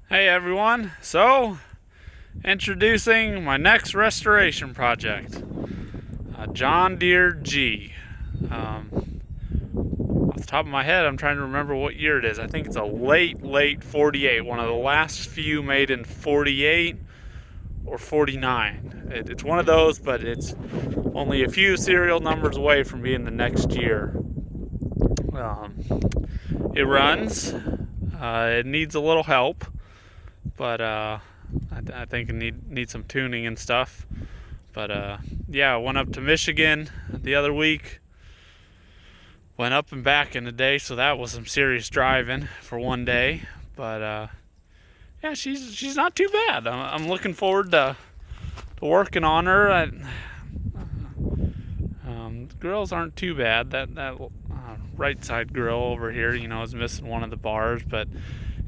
Hey everyone, so introducing my next restoration project, a John Deere G. Off the top of my head, I'm trying to remember what year it is. I think it's a late 48, one of the last few made in 48 or 49. It's one of those, but it's only a few serial numbers away from being the next year. It runs. It needs a little help, but I think it needs some tuning and stuff. But yeah, I went up to Michigan the other week. Went up and back in a day, so that was some serious driving for one day. But yeah, she's not too bad. I'm looking forward to working on her. The grills aren't too bad. That right side grill over here, is missing one of the bars. But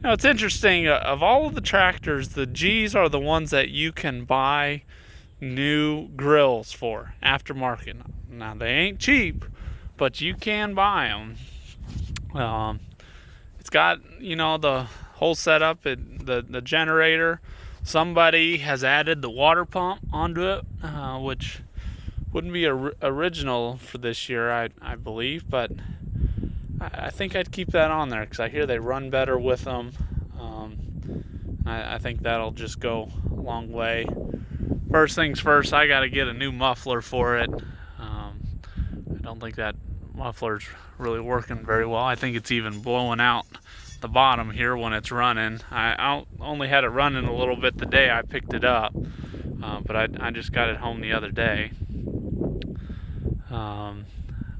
it's interesting. Of all of the tractors, the G's are the ones that you can buy new grills for, aftermarket. Now they ain't cheap, but you can buy them. It's got the whole setup, the generator. Somebody has added the water pump onto it, which wouldn't be original for this year, I believe, but I think I'd keep that on there because I hear they run better with them. I think that'll just go a long way. First things first, I got to get a new muffler for it. I don't think that muffler's really working very well. I think it's even blowing out the bottom here when it's running. I only had it running a little bit the day I picked it up, but I just got it home the other day.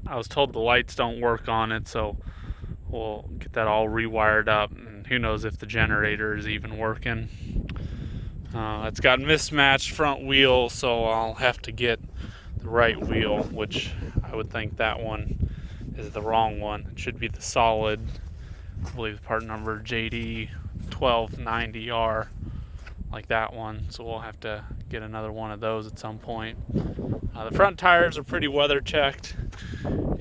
I was told the lights don't work on it, so we'll get that all rewired up, and who knows if the generator is even working. It's got mismatched front wheel, so I'll have to get the right wheel, which I would think that one is the wrong one. It should be the solid, I believe the part number JD 1290R, like that one. So we'll have to get another one of those at some point. The front tires are pretty weather checked,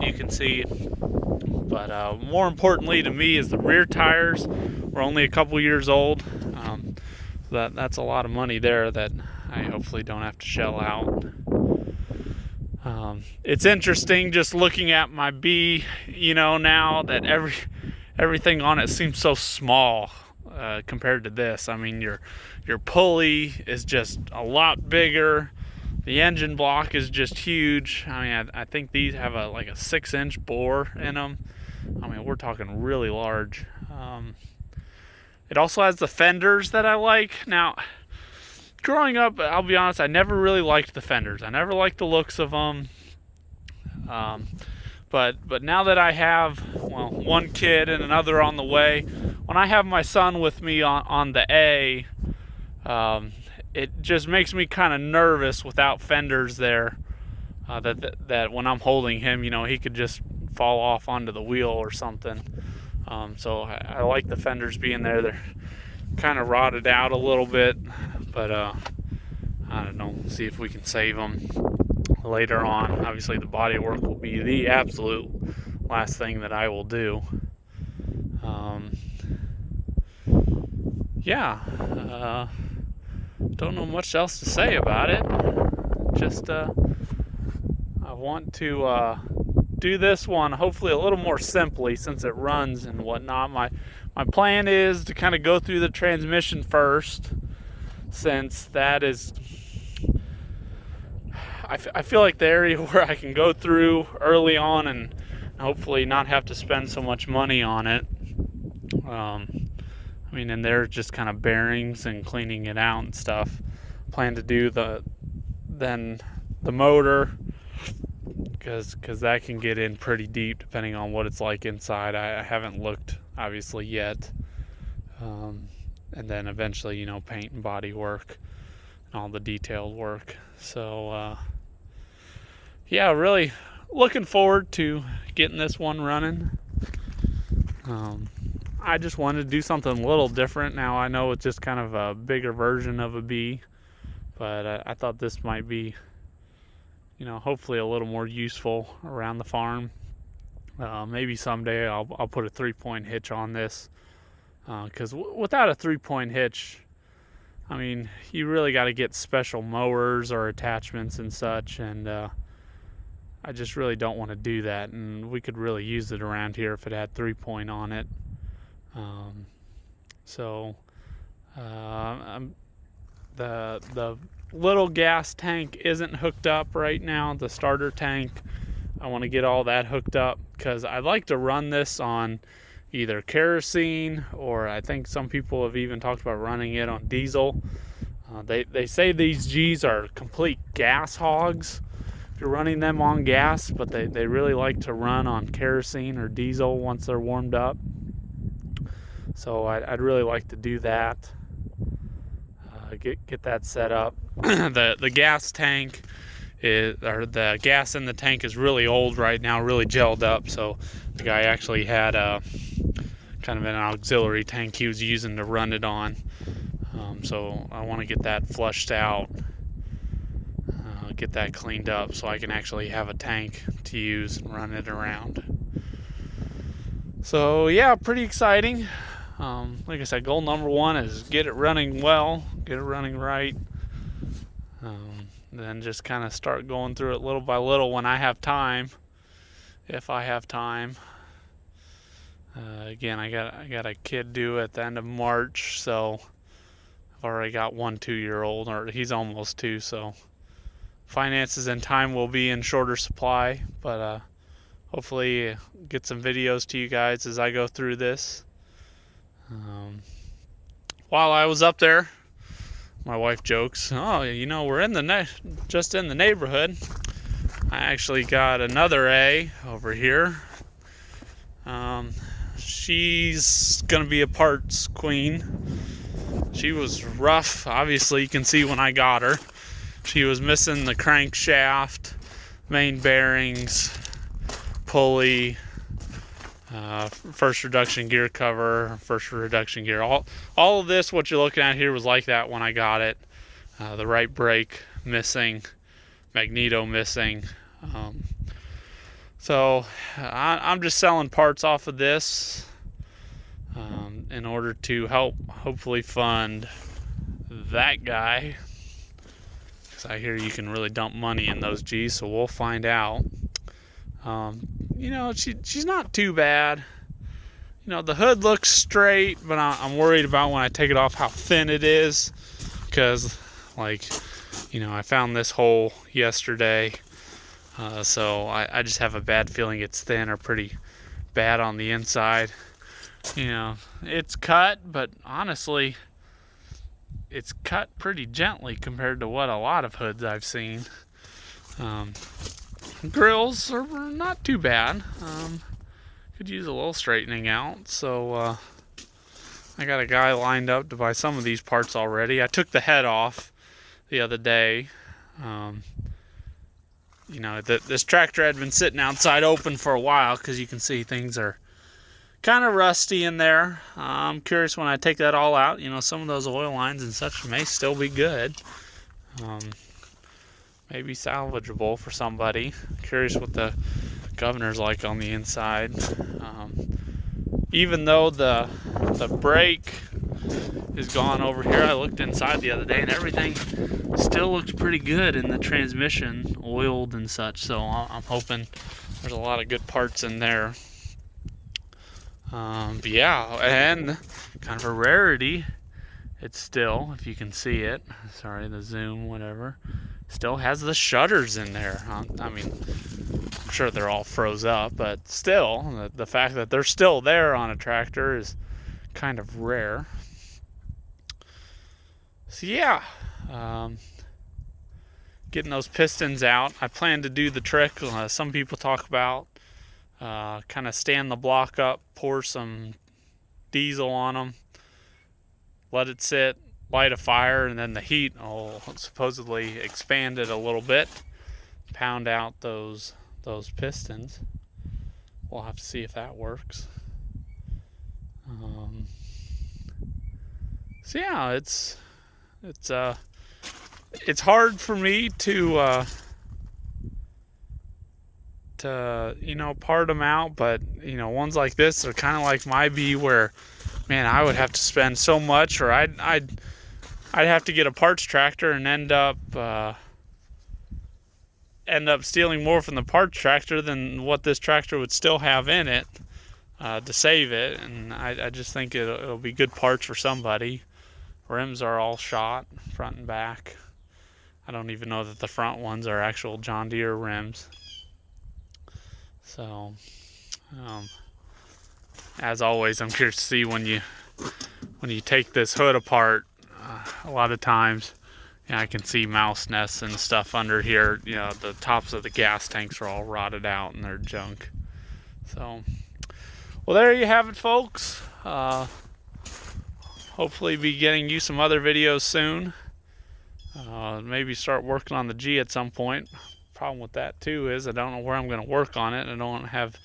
you can see. But more importantly to me is the rear tires were only a couple years old. That's a lot of money there that I hopefully don't have to shell out. It's interesting just looking at my B, now that everything on it seems so small compared to this. I mean, your pulley is just a lot bigger. The engine block is just huge. I mean, I think these have a 6-inch bore in them. I mean, we're talking really large. It also has the fenders that I like. Now, growing up, I'll be honest, I never really liked the fenders. I never liked the looks of them. But now that I have, one kid and another on the way, when I have my son with me on the A, it just makes me kind of nervous without fenders there. That when I'm holding him, he could just fall off onto the wheel or something. So I like the fenders being there. They're kind of rotted out a little bit, but I don't know. See if we can save them later on. Obviously, the body work will be the absolute last thing that I will do. Yeah. Don't know much else to say about it. Just I want to do this one hopefully a little more simply since it runs and whatnot. My plan is to kind of go through the transmission first, since that is I feel like the area where I can go through early on and hopefully not have to spend so much money on it. And they're just kind of bearings and cleaning it out and stuff. Plan to do the motor, because that can get in pretty deep depending on what it's like inside. I haven't looked obviously yet. And then eventually, paint and body work and all the detailed work. So yeah, really looking forward to getting this one running. I just wanted to do something a little different. Now I know it's just kind of a bigger version of a B, but I thought this might be, hopefully a little more useful around the farm. Maybe someday I'll put a 3-point hitch on this, because without a 3-point hitch, I mean, you really got to get special mowers or attachments and such, and I just really don't want to do that. And we could really use it around here if it had 3-point on it. So the little gas tank isn't hooked up right now. The starter tank, I want to get all that hooked up because I'd like to run this on either kerosene, or I think some people have even talked about running it on diesel. They say these G's are complete gas hogs if you're running them on gas, but they really like to run on kerosene or diesel once they're warmed up. So I'd really like to do that. Get that set up. The gas tank or the gas in the tank is really old right now, really gelled up. So the guy actually had a kind of an auxiliary tank he was using to run it on. So I want to get that flushed out, get that cleaned up so I can actually have a tank to use and run it around. So yeah, pretty exciting. Like I said, goal number one is get it running well, get it running right. Then just kind of start going through it little by little when I have time, if I have time. Again, I got a kid due at the end of March, so I've already got one 2-year-old, or he's almost 2, so finances and time will be in shorter supply, but hopefully get some videos to you guys as I go through this. While I was up there, my wife jokes, "Oh, we're just in the neighborhood." I actually got another A over here. She's gonna be a parts queen. She was rough. Obviously, you can see when I got her. She was missing the crankshaft, main bearings, pulley, first reduction gear cover, first reduction gear. All of this, what you're looking at here, was like that when I got it. The right brake missing, magneto missing. So I'm just selling parts off of this in order to help hopefully fund that guy, because I hear you can really dump money in those G's, so we'll find out. She's not too bad. The hood looks straight, but I'm worried about when I take it off how thin it is, because I found this hole yesterday, so I just have a bad feeling it's thin or pretty bad on the inside. It's cut, but honestly, it's cut pretty gently compared to what a lot of hoods I've seen. Grills are not too bad. Could use a little straightening out. So I got a guy lined up to buy some of these parts already. I took the head off the other day. This tractor had been sitting outside open for a while because you can see things are kind of rusty in there. I'm curious when I take that all out. Some of those oil lines and such may still be good. Maybe salvageable for somebody. Curious what the governor's like on the inside. Even though the brake is gone over here, I looked inside the other day and everything still looks pretty good in the transmission, oiled and such. So I'm hoping there's a lot of good parts in there. But yeah, and kind of a rarity, it's still, if you can see it, sorry, the zoom, whatever, still has the shutters in there. I mean, I'm sure they're all froze up, but still, the fact that they're still there on a tractor is kind of rare. So yeah, getting those pistons out. I plan to do the trick some people talk about. Kind of stand the block up, pour some diesel on them, let it sit, light a fire, and then the heat will supposedly expand it a little bit, pound out those pistons. We'll have to see if that works. So yeah, it's hard for me to to, part them out, but, ones like this are kind of like my bee where, man, I would have to spend so much, or I'd have to get a parts tractor and end up stealing more from the parts tractor than what this tractor would still have in it to save it. And I just think it'll be good parts for somebody. Rims are all shot, front and back. I don't even know that the front ones are actual John Deere rims. So, as always, I'm curious to see when you take this hood apart. A lot of times, I can see mouse nests and stuff under here. The tops of the gas tanks are all rotted out and they're junk. So, well, there you have it, folks. Hopefully be getting you some other videos soon. Maybe start working on the G at some point. Problem with that too is I don't know where I'm going to work on it. I don't have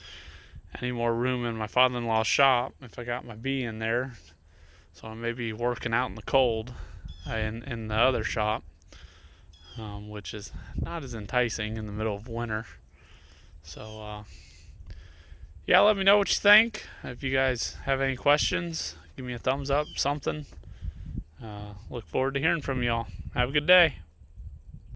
any more room in my father-in-law's shop if I got my B in there. So I may be working out in the cold in the other shop, which is not as enticing in the middle of winter. So yeah, let me know what you think. If you guys have any questions, give me a thumbs up, something. Look forward to hearing from y'all. Have a good day.